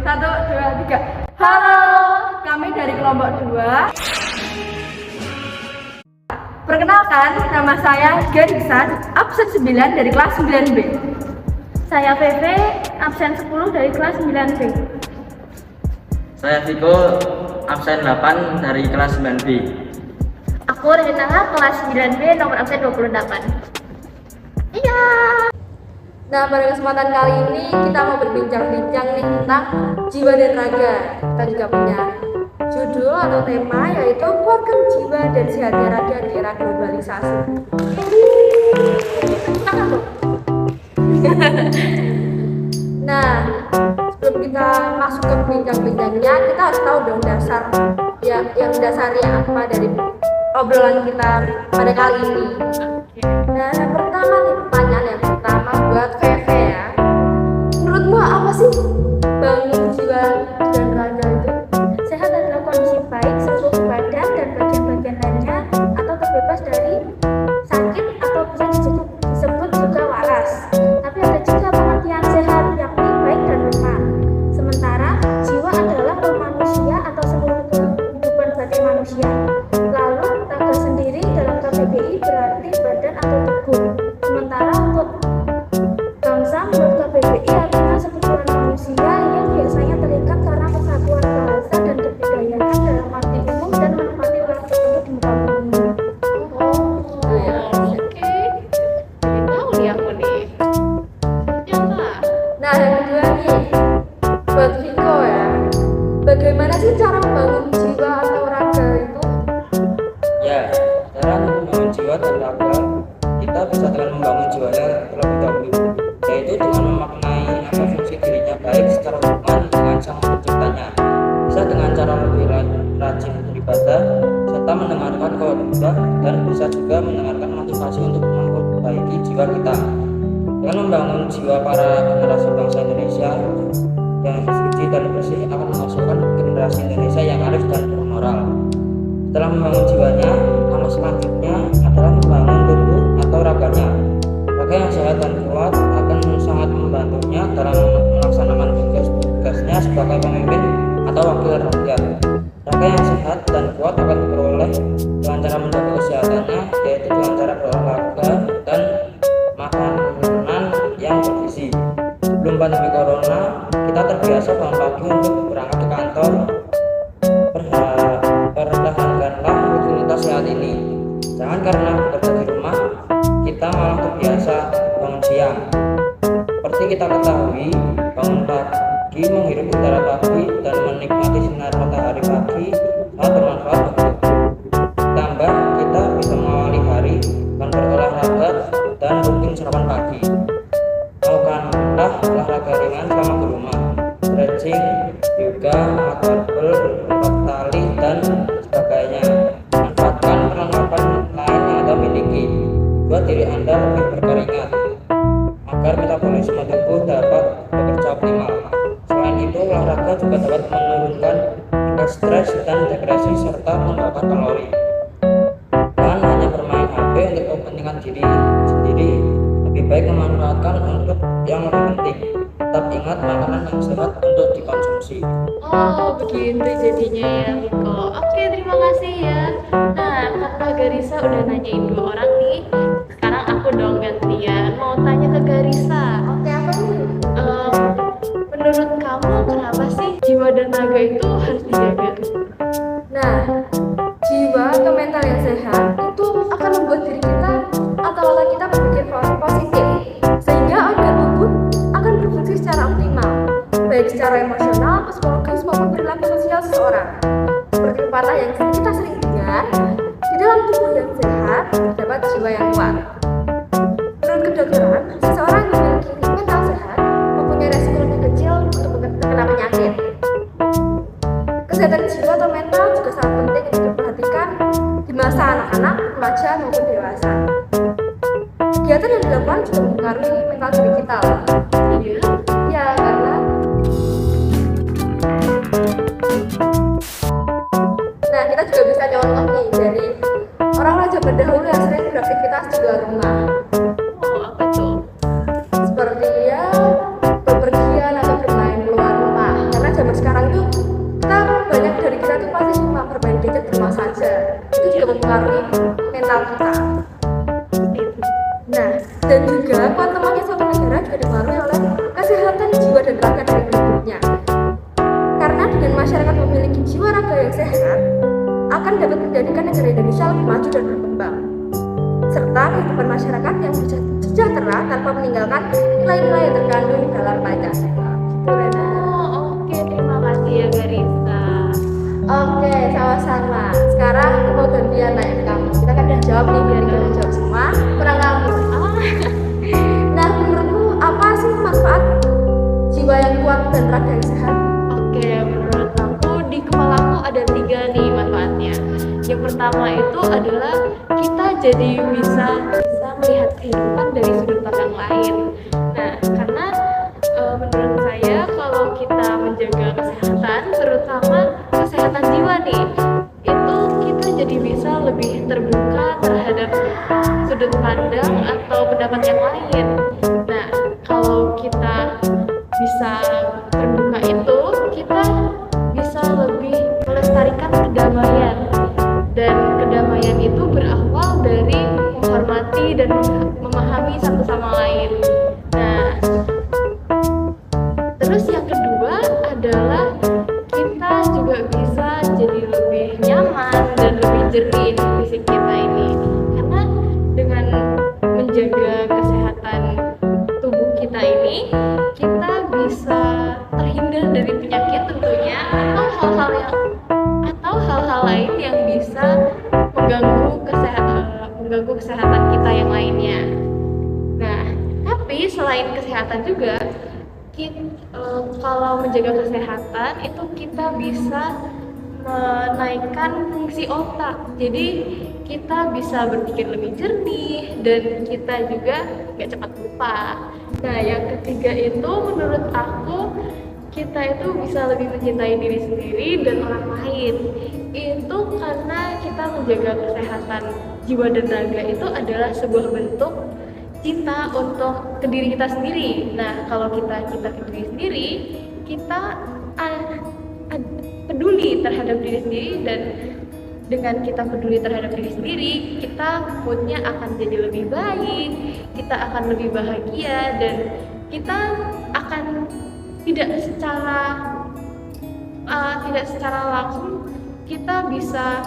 Satu, dua, tiga. Halo, kami dari kelompok 2. Perkenalkan, nama saya Garisa, absen 9 dari kelas 9B. Saya VV, absen 10 dari kelas 9B. Saya Viko, absen 8 dari kelas 9B. Aku Rena, kelas 9B, nomor absen 28. Iya. Nah, pada kesempatan kali ini kita mau berbincang-bincang nih tentang jiwa dan raga. Kita juga punya judul atau tema yaitu kuatkan jiwa dan sehatnya raga di era globalisasi. Nah, sebelum kita masuk ke bincang-bincangnya, kita harus tahu dong dasar yang dasarnya apa dari obrolan kita pada kali ini. Nah, yang pertama nih, pertanyaan yang pertama buat VV ya. Menurutmu apa sih bangun jiwa dan raga itu? Sehat adalah kondisi baik seluruh badan dan bagian-bagian lainnya atau terbebas dari sakit atau bisa disebut juga waras. Tapi ada juga pengertian sehat yakni baik dan lemah. Sementara jiwa adalah roh manusia atau seluruh kehidupan batin manusia. Lalu raga sendiri dalam KBBI berarti badan atau tubuh. Sementara untuk bangsa menurut KBBI artinya sekutuan manusia yang biasanya terikat karena kesatuan bahasa dan kebudayaan dalam arti umum dan menempati wilayah tertentu di muka bumi. Oke. Jadi tahu nih aku nih. Ya lah. Nah, yang kedua nih, buat Viko ya. Bagaimana sih cara membangun jiwa atau raga itu? Ya, cara untuk membangun jiwa dan raga, kita bisa dengan membangun jiwanya terlebih dahulu, yaitu dengan memaknai apa fungsi dirinya baik secara hubungan dengan sang penciptanya. Bisa dengan cara lebih rajin beribadah, serta mendengarkan khotbah, dan bisa juga mendengarkan motivasi untuk memperbaiki jiwa kita. Dengan membangun jiwa para generasi bangsa Indonesia yang suci dan bersih akan menghasilkan generasi Indonesia yang arif dan bermoral. Setelah membangun jiwanya, langkah selanjutnya adalah membangun tubuh atau raganya. Raga yang sehat dan kuat akan sangat membantunya dalam melaksanakan tugas-tugasnya sebagai pemimpin atau wakil rakyat. Raga yang sehat dan kuat akan diperoleh dengan cara menjaga kesehatannya, yaitu dengan cara berolahraga dan makanan yang bergizi. Sebelum pandemi corona, kita terbiasa bangun pagi untuk berangkat ke kantor. Pertahankanlah rutinitas sehat ini. Jangan karena bekerja di rumah, kita malah terbiasa bangun siang. Seperti kita ketahui, bangun pagi, menghirup udara pagi, dan menikmati sinar matahari pagi sangat bermanfaat bagi tubuh. Ditambah, kita bisa mengawali hari dengan berolahraga dan rutin sarapan pagi. Lakukanlah olahraga ringan selama di rumah, stretching, yoga, barbel, lompat tali, dan sebagainya. Manfaatkan perlengkapan lain yang Anda miliki. Buat diri Anda lebih berkeringat agar metabolisme tubuh dapat bekerja optimal. Selain itu, olahraga juga dapat menurunkan tingkat stres dan depresi serta membakar kalori. Dan hanya bermain HP untuk kepentingan diri sendiri, lebih baik memanfaatkan untuk yang lebih penting. Tetap ingat makanan yang sehat untuk dikonsumsi. Oh, begitu jadinya ya, Viko. Oke, terima kasih ya. Nah, Kak Garisa udah nanyain 2 orang nih. Sekarang aku dong gantian mau tanya ke Garisa. Oke, apa nih? Menurut kamu kenapa sih jiwa dan raga itu harus dijaga? Nah, jiwa atau mental yang sehat itu akan membuat diri kita atau otak kita berpikir positif, sehingga organ tubuh akan berfungsi secara optimal, baik secara emosional, psikologis maupun perilaku sosial seseorang. Seperti pepatah yang kita sering dengar, di dalam tubuh yang sehat terdapat jiwa yang kuat. Menurut kedokteran, seseorang yang memiliki mental sehat mempunyai resiko lebih kecil untuk terkena penyakit. Kesehatan jiwa atau mental juga sangat penting untuk diperhatikan di masa anak-anak, remaja maupun dewasa. Kegiatan yang dilakukan juga mempengaruhi mental diri kita loh. Iya. Ya, karena nah, kita juga bisa contoh nih dari orang-orang zaman dahulu yang sering beraktivitas di luar rumah. Oh, apa tuh? Seperti ya bepergian atau bermain keluar rumah. Karena zaman sekarang itu kita banyak dari kita tuh pasti cuma bermain gadget di rumah saja. Itu juga mempengaruhi mental kita. Nah, dan juga kuat lemahnya suatu negara juga dipengaruhi oleh kesehatan jiwa dan raga dari penduduknya. Karena dengan masyarakat memiliki jiwa raga yang sehat, akan dapat menjadikan negara Indonesia lebih maju dan berkembang, serta kehidupan masyarakat yang sejahtera tanpa meninggalkan nilai-nilai yang terkandung dalam Pancasila. Oke, terima kasih ya Garisa. Oke, sama-sama. Sekarang aku mau gantian nanya ke kamu. Kita kan udah jawab nih, biar kita udah jawab semua. Kurang kamu. Nah, menurutmu apa sih manfaat jiwa yang kuat dan raga yang sehat? Oke, menurut aku di kepalaku ada 3 nih manfaatnya. Yang pertama itu adalah kita jadi bisa melihat kehidupan dari sudut pandang lain. Nah, karena menurut saya kalau kita menjaga kesehatan, terutama kesehatan jiwa nih, itu kita jadi bisa lebih terbuka terhadap sudut pandang atau pendapat yang lain. Nah, kalau kita bisa terbuka itu, kita bisa lebih melestarikan kedamaian. Dan kedamaian itu berawal dari menghormati dan memahami satu sama lain. Nah, terus yang kedua adalah kita juga bisa jadi lebih nyaman dan lebih jernih fisik kita ini. Karena dengan menjaga kesehatan tubuh kita ini, kita bisa terhindar dari penyakit tentunya atau hal-hal lain yang bisa mengganggu kesehatan kita yang lainnya. Nah, tapi selain kesehatan juga, kalau menjaga kesehatan itu kita bisa menaikkan fungsi otak. Jadi kita bisa berpikir lebih jernih dan kita juga gak cepat lupa. Nah, yang ketiga itu menurut aku, kita itu bisa lebih mencintai diri sendiri dan orang lain. Itu karena kita menjaga kesehatan jiwa dan raga itu adalah sebuah bentuk cinta untuk ke diri kita sendiri. Nah, kalau kita ke diri sendiri, kita peduli terhadap diri sendiri, dan dengan kita peduli terhadap diri sendiri, kita moodnya akan jadi lebih baik, kita akan lebih bahagia, dan kita akan tidak secara langsung kita bisa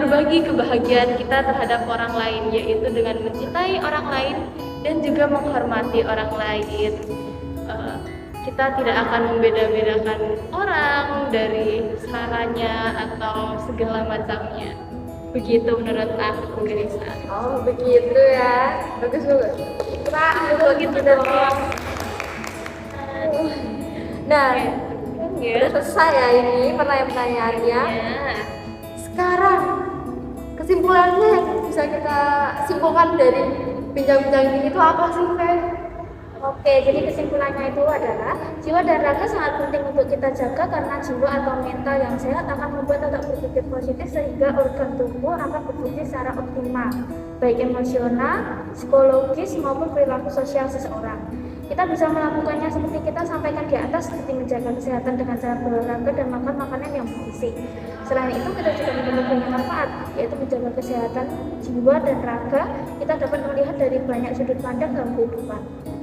berbagi kebahagiaan kita terhadap orang lain, yaitu dengan mencintai orang lain dan juga menghormati orang lain. Kita tidak akan membeda-bedakan orang dari saranya atau segala macamnya. Begitu menurut aku, Garisa. Oh, begitu ya. Bagus. Kita begitu dong. Nah, udah selesai ya ini pertanyaan-pertanyaannya. Sekarang kesimpulannya yang bisa kita simpulkan dari bincang-bincang ini itu apa sih, Fe? Oke, jadi kesimpulannya itu adalah jiwa dan raga sangat penting untuk kita jaga, karena jiwa atau mental yang sehat akan membuat otak berpikir positif sehingga organ tubuh akan berfungsi secara optimal, baik emosional, psikologis maupun perilaku sosial seseorang. Kita bisa melakukannya seperti kita sampaikan di atas, seperti menjaga kesehatan dengan cara berolahraga dan makan makanan yang bergizi. Selain itu, kita juga mendapat banyak manfaat, yaitu menjaga kesehatan jiwa dan raga. Kita dapat melihat dari banyak sudut pandang dalam kehidupan,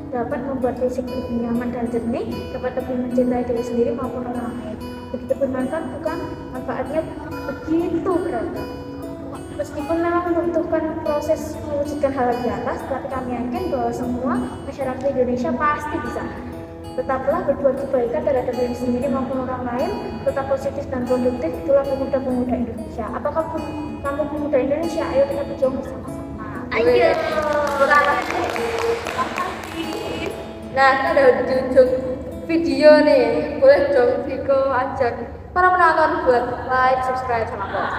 dapat membuat fisik lebih nyaman dan jernih, dapat lebih mencintai diri sendiri maupun orang lain. Begitu bermanfaat, bukan manfaatnya begitu beragam. Meskipun memang membutuhkan proses mewujudkan hal di atas, tapi kami yakin bahwa semua masyarakat Indonesia pasti bisa. Tetaplah berbuat kebaikan terhadap diri sendiri maupun orang lain, tetap positif dan produktif, itulah pemuda-pemuda Indonesia. Apakah kamu pemuda Indonesia? Ayo kita berjuang bersama-sama. Ayo. Nah, kita udah di ujung video nih. Boleh dong Viko ajak para penonton buat like, subscribe sama komen.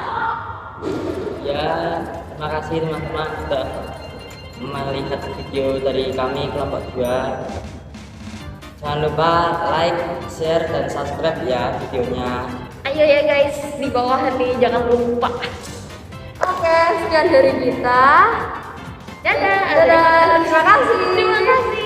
Ya, terima kasih teman-teman sudah melihat video dari kami kelompok 2. Jangan lupa like, share, dan subscribe ya videonya. Ayo ya guys, di bawah nih, jangan lupa. Oke, sekian dari kita. Dadah. Dadah. Terima kasih. Terima kasih.